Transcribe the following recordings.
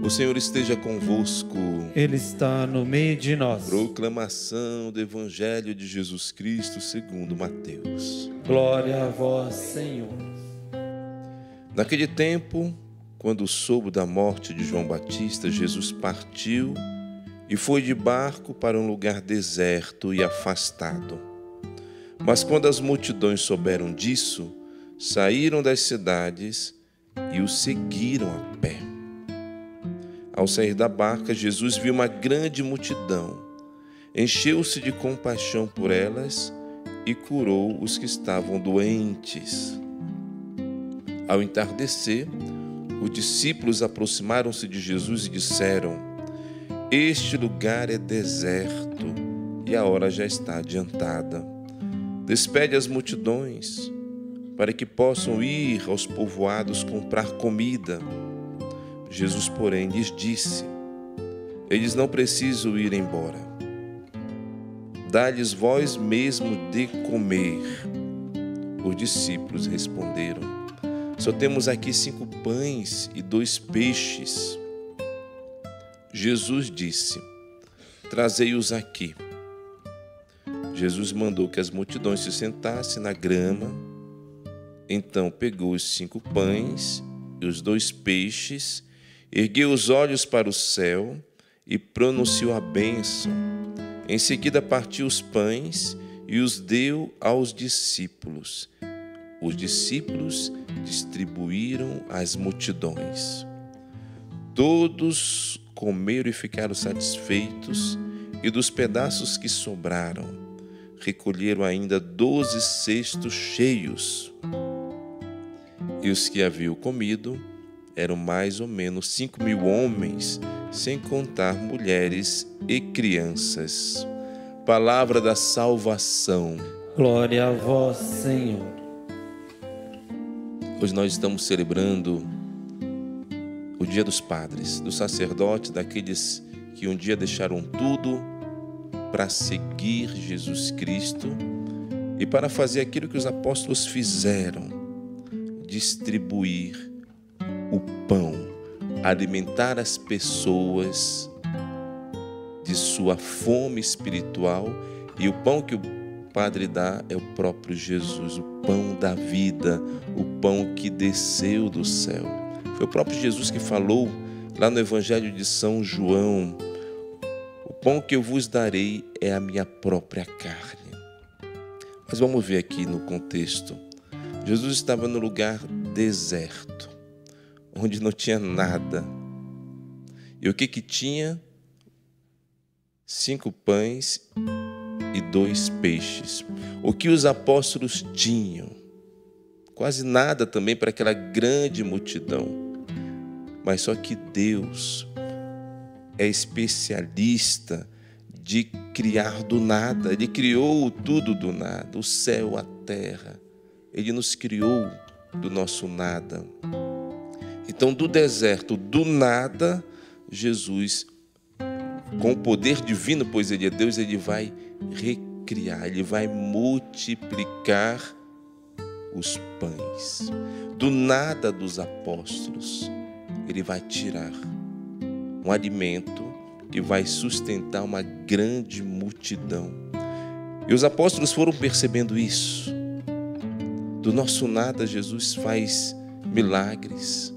O Senhor esteja convosco. Ele está no meio de nós. Proclamação do Evangelho de Jesus Cristo segundo Mateus. Glória a vós, Senhor. Naquele tempo, quando soube da morte de João Batista, Jesus partiu e foi de barco para um lugar deserto e afastado. Mas quando as multidões souberam disso, saíram das cidades e o seguiram a pé. Ao sair da barca, Jesus viu uma grande multidão, encheu-se de compaixão por elas e curou os que estavam doentes. Ao entardecer, os discípulos aproximaram-se de Jesus e disseram: Este lugar é deserto e a hora já está adiantada. Despede as multidões, para que possam ir aos povoados comprar comida. Jesus, porém, lhes disse: Eles não precisam ir embora. Dá-lhes vós mesmo de comer. Os discípulos responderam: Só temos aqui 5 pães e 2 peixes. Jesus disse: Trazei-os aqui. Jesus mandou que as multidões se sentassem na grama. Então pegou os 5 pães e os 2 peixes, ergueu os olhos para o céu e pronunciou a bênção. Em seguida partiu os pães e os deu aos discípulos. Os discípulos distribuíram às multidões. Todos comeram e ficaram satisfeitos, e dos pedaços que sobraram, recolheram ainda 12 cestos cheios. E os que haviam comido eram mais ou menos 5.000 homens, sem contar mulheres e crianças. Palavra da salvação. Glória a vós, Senhor. Hoje nós estamos celebrando o Dia dos Padres, dos sacerdotes, daqueles que um dia deixaram tudo para seguir Jesus Cristo e para fazer aquilo que os apóstolos fizeram: distribuir o pão, alimentar as pessoas de sua fome espiritual. E o pão que o Padre dá é o próprio Jesus, o pão da vida, o pão que desceu do céu. Foi o próprio Jesus que falou lá no Evangelho de São João: O pão que eu vos darei é a minha própria carne. Mas vamos ver aqui no contexto. Jesus estava no lugar deserto, onde não tinha nada. E o que tinha? 5 pães e 2 peixes. O que os apóstolos tinham? Quase nada também para aquela grande multidão. Mas só que Deus é especialista de criar do nada. Ele criou tudo do nada, o céu, a terra. Ele nos criou do nosso nada. Então, do deserto, do nada, Jesus, com o poder divino, pois Ele é Deus, Ele vai recriar, Ele vai multiplicar os pães. Do nada dos apóstolos, Ele vai tirar um alimento que vai sustentar uma grande multidão. E os apóstolos foram percebendo isso. Do nosso nada, Jesus faz milagres.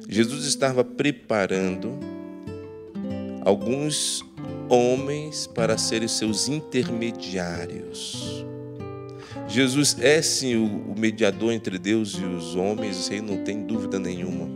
Jesus estava preparando alguns homens para serem seus intermediários. Jesus é sim o mediador entre Deus e os homens, isso aí não tem dúvida nenhuma.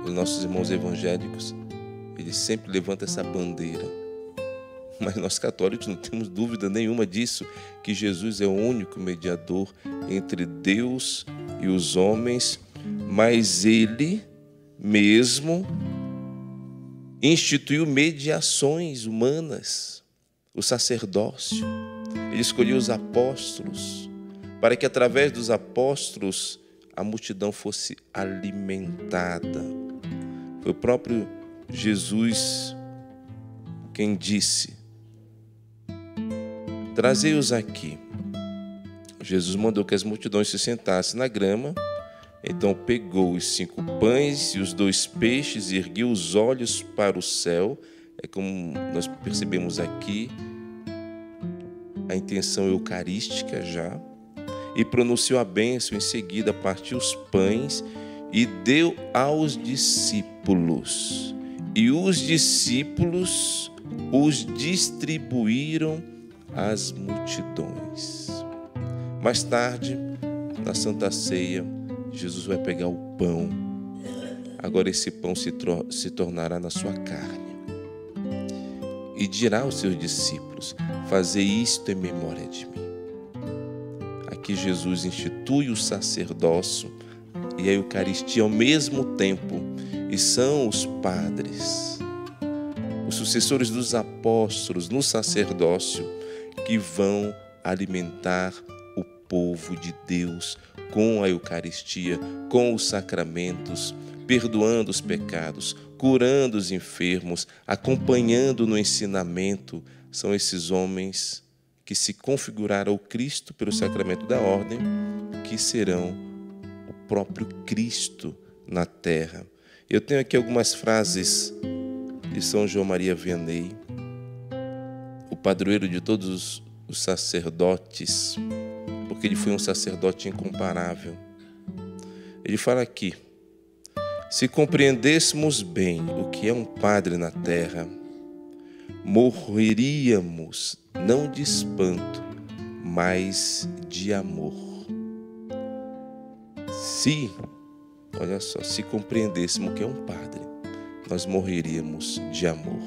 Os nossos irmãos evangélicos, eles sempre levantam essa bandeira. Mas nós católicos não temos dúvida nenhuma disso, que Jesus é o único mediador entre Deus e os homens, mas Ele mesmo instituiu mediações humanas, o sacerdócio. Ele escolheu os apóstolos, para que através dos apóstolos a multidão fosse alimentada. Foi o próprio Jesus quem disse: Trazei-os aqui. Jesus mandou que as multidões se sentassem na grama. Então pegou os 5 pães e os 2 peixes e ergueu os olhos para o céu. É como nós percebemos aqui a intenção eucarística já. E pronunciou a bênção, em seguida partiu os pães e deu aos discípulos. E os discípulos os distribuíram às multidões. Mais tarde, na Santa Ceia, Jesus vai pegar o pão. Agora esse pão se tornará na sua carne. E dirá aos seus discípulos: fazei isto em memória de mim. Aqui Jesus institui o sacerdócio e a Eucaristia ao mesmo tempo. E são os padres, os sucessores dos apóstolos no sacerdócio, que vão alimentar o povo de Deus com a Eucaristia, com os sacramentos, perdoando os pecados, curando os enfermos, acompanhando no ensinamento. São esses homens que se configuraram ao Cristo pelo sacramento da ordem, que serão o próprio Cristo na terra. Eu tenho aqui algumas frases de São João Maria Vianney, o padroeiro de todos os sacerdotes, porque ele foi um sacerdote incomparável. Ele fala aqui: se compreendêssemos bem o que é um padre na terra, morreríamos não de espanto, mas de amor. Olha só, se compreendêssemos o que é um padre, nós morreríamos de amor.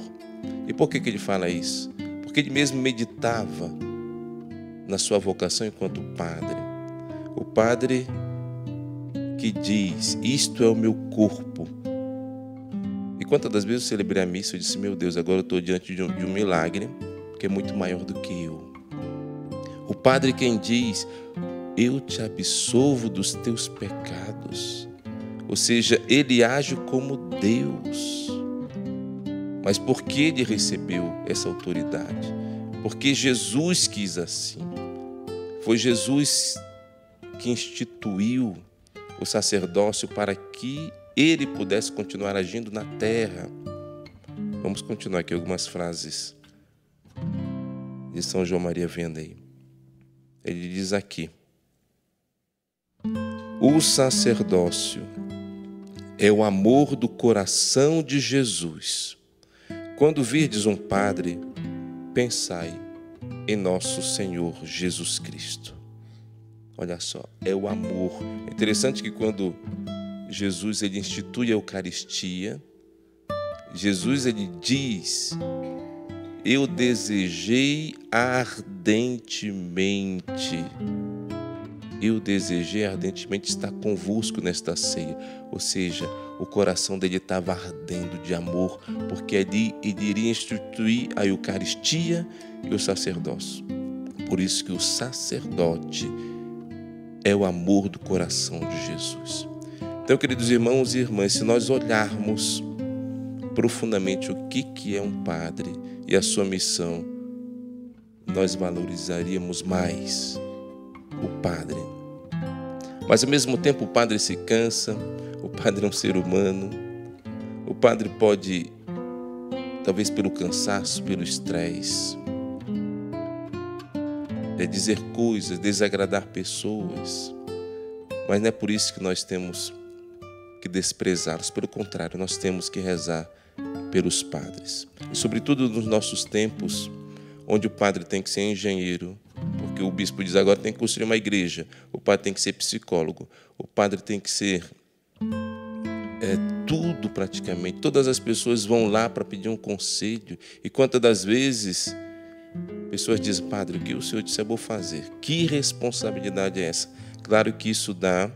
E por que ele fala isso? Porque ele mesmo meditava na sua vocação enquanto padre. O padre que diz: isto é o meu corpo. E quantas das vezes eu celebrei a missa, eu disse: meu Deus, agora eu estou diante de um milagre que é muito maior do que eu. O padre quem diz: eu te absolvo dos teus pecados. Ou seja, ele age como Deus. Mas por que ele recebeu essa autoridade? Porque Jesus quis assim. Foi Jesus que instituiu o sacerdócio para que ele pudesse continuar agindo na terra. Vamos continuar aqui algumas frases de São João Maria Vianney. Ele diz aqui: o sacerdócio é o amor do coração de Jesus. Quando virdes um padre, pensai em nosso Senhor Jesus Cristo. Olha só, é o amor. É interessante que quando Jesus ele institui a Eucaristia, Jesus ele diz: eu desejei ardentemente estar convosco nesta ceia. Ou seja, o coração dele estava ardendo de amor, porque ali ele iria instituir a Eucaristia e o sacerdócio. Por isso que o sacerdote é o amor do coração de Jesus. Então, queridos irmãos e irmãs, se nós olharmos profundamente o que é um padre e a sua missão, nós valorizaríamos mais o padre. Mas ao mesmo tempo o padre se cansa, o padre é um ser humano, o padre pode, talvez pelo cansaço, pelo estresse, dizer coisas, desagradar pessoas, mas não é por isso que nós temos que desprezá-los. Pelo contrário, nós temos que rezar pelos padres. E sobretudo nos nossos tempos, onde o padre tem que ser engenheiro, porque o bispo diz: agora tem que construir uma igreja, o padre tem que ser psicólogo, o padre tem que ser tudo praticamente. Todas as pessoas vão lá para pedir um conselho, e quantas das vezes pessoas dizem: padre, o que o senhor disse é bom fazer. Que responsabilidade é essa? Claro que isso dá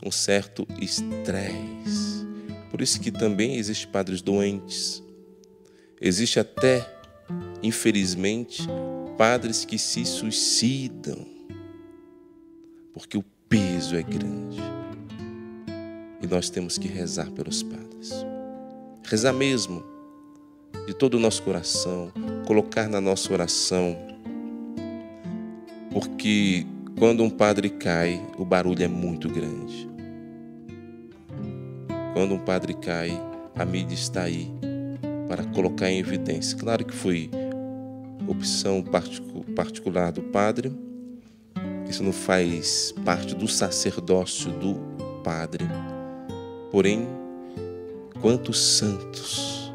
um certo estresse. Por isso que também existem padres doentes. Existe até, infelizmente, padres que se suicidam, porque o peso é grande. E nós temos que rezar pelos padres. Rezar mesmo, de todo o nosso coração, colocar na nossa oração, porque quando um padre cai, o barulho é muito grande. quando um padre cai, a mídia está aí para colocar em evidência. Claro que foi opção particular do padre, isso não faz parte do sacerdócio do padre. Porém, quantos santos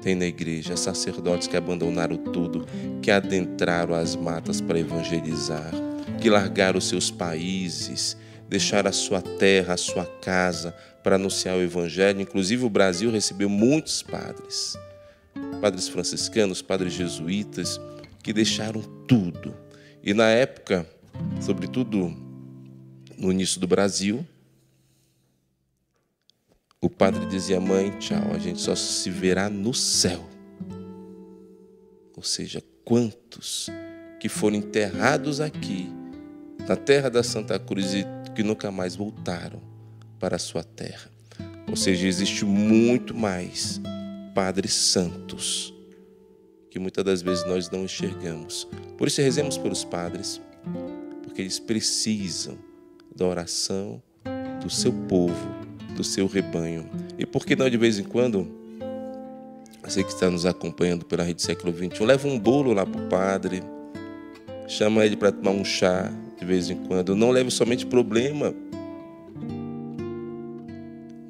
tem na igreja, sacerdotes que abandonaram tudo, que adentraram as matas para evangelizar, que largaram os seus países, deixaram a sua terra, a sua casa para anunciar o evangelho. Inclusive o Brasil recebeu muitos padres franciscanos, padres jesuítas, que deixaram tudo. E na época, sobretudo no início do Brasil, o padre dizia: mãe, tchau, a gente só se verá no céu. Ou seja, quantos que foram enterrados aqui, na terra da Santa Cruz, e que nunca mais voltaram para a sua terra. Ou seja, existe muito mais padres santos que muitas das vezes nós não enxergamos. Por isso rezemos pelos padres, porque eles precisam da oração do seu povo, do seu rebanho. E por que não, de vez em quando, você que está nos acompanhando pela Rede Século XXI, leva um bolo lá para o padre, chama ele para tomar um chá de vez em quando. Não leve somente problema,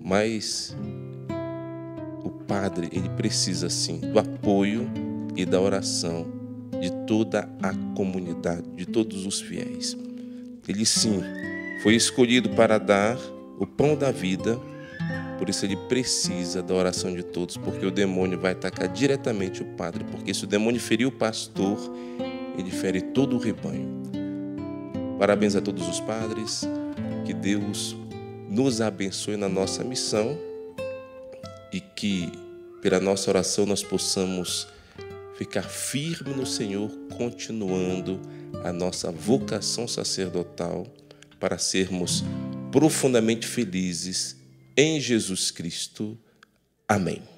mas o padre, ele precisa sim do apoio e da oração de toda a comunidade, de todos os fiéis. Ele sim foi escolhido para dar o pão da vida, por isso ele precisa da oração de todos, porque o demônio vai atacar diretamente o padre, porque se o demônio ferir o pastor, ele fere todo o rebanho. Parabéns a todos os padres, que Deus nos abençoe na nossa missão e que pela nossa oração nós possamos ficar firme no Senhor, continuando a nossa vocação sacerdotal para sermos profundamente felizes em Jesus Cristo. Amém.